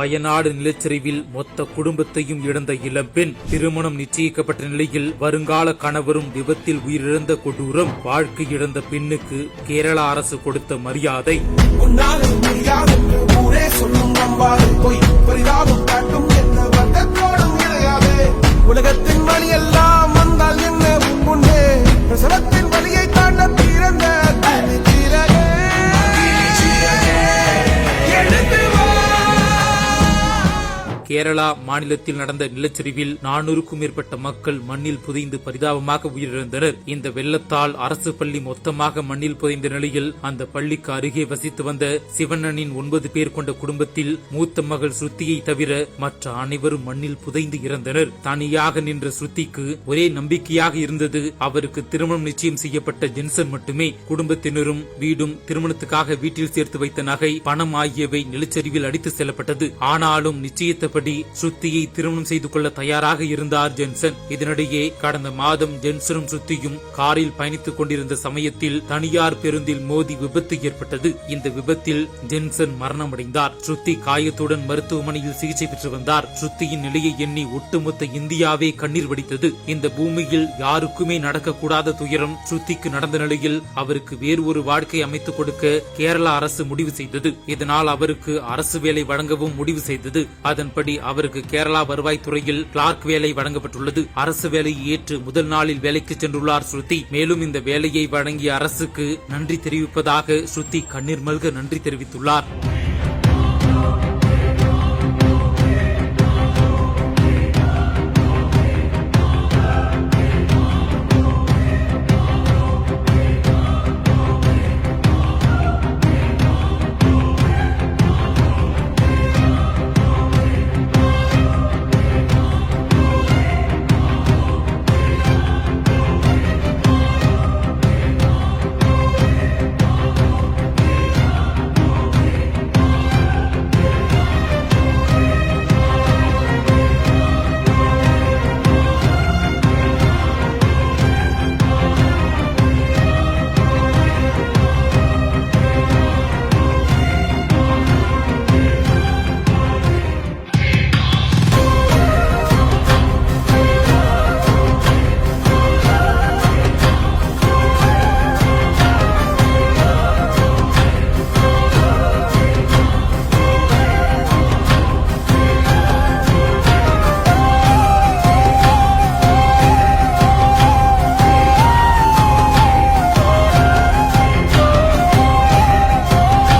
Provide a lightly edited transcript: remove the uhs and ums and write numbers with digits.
வயநாடு நிலச்சரிவில் மொத்த குடும்பத்தையும் இழந்த இளம்பெண். திருமணம் நிச்சயிக்கப்பட்ட நிலையில் வருங்கால கணவரும் விபத்தில் உயிரிழந்த கொடூரம். வாழ்க்கை இழந்த பெண்ணுக்கு கேரளா அரசு கொடுத்த மரியாதை. உலகத்தின் வழி எல்லாம் வந்தால் என்ன முன்னே பிரசவத்தின் வழியை தாண்ட பிறந்த கேரளா மாநிலத்தில் நடந்த நிலச்சரிவில் 400க்கும் மேற்பட்ட மக்கள் மண்ணில் புதைந்து பரிதாபமாக உயிரிழந்தனர். இந்த வெள்ளத்தால் அரசு பள்ளி மொத்தமாக மண்ணில் புதைந்த நிலையில் அந்த பள்ளிக்கு அருகே வசித்து வந்த சிவண்ணனின் 9 பேர் கொண்ட குடும்பத்தில் மூத்த மகள் ஸ்ருதியை தவிர மற்ற அனைவரும் மண்ணில் புதைந்து இறந்தனர். தனியாக நின்ற ஸ்ருதிக்கு ஒரே நம்பிக்கையாக இருந்தது அவருக்கு திருமணம் நிச்சயம் செய்யப்பட்ட ஜென்சன் மட்டுமே. குடும்பத்தினரும் வீடும் திருமணத்துக்காக வீட்டில் சேர்த்து வைத்த நகை பணம் ஆகியவை நிலச்சரிவில் அடித்து செல்லப்பட்டது. ஆனாலும் நிச்சயத்த ஸ்ருதியை திருமணம் செய்து கொள்ள தயாராக இருந்தார் ஜென்சன். இதனிடையே கடந்த மாதம் ஜென்சனும் ஸ்ருதியும் காரில் பயணித்துக் கொண்டிருந்த சமயத்தில் தனியார் பேருந்தில் மோதி விபத்து ஏற்பட்டது. இந்த விபத்தில் ஜென்சன் மரணமடைந்தார். ஸ்ருதி காயத்துடன் மருத்துவமனையில் சிகிச்சை பெற்று வந்தார். ஸ்ருதியின் நிலையை எண்ணி ஒட்டுமொத்த இந்தியாவே கண்ணீர் வடித்தது. இந்த பூமியில் யாருக்குமே நடக்கக்கூடாத துயரம் ஸ்ருதிக்கு நடந்த நிலையில் அவருக்கு வேறு ஒரு வாழ்க்கை அமைத்துக் கொடுக்க கேரளா அரசு முடிவு செய்தது. இதனால் அவருக்கு அரசு வேலை வழங்கவும் முடிவு செய்தது. அதன்படி அவருக்கு கேரளா வருவாய்த்துறையில் கிளார்க் வேலை வழங்கப்பட்டுள்ளது. அரசு வேலையை ஏற்று முதல் நாளில் வேலைக்கு சென்றுள்ளார் ஸ்ருதி. மேலும் இந்த வேலையை வழங்கிய அரசுக்கு நன்றி தெரிவிப்பதாக ஸ்ருதி கண்ணீர் மல்க நன்றி தெரிவித்துள்ளார்.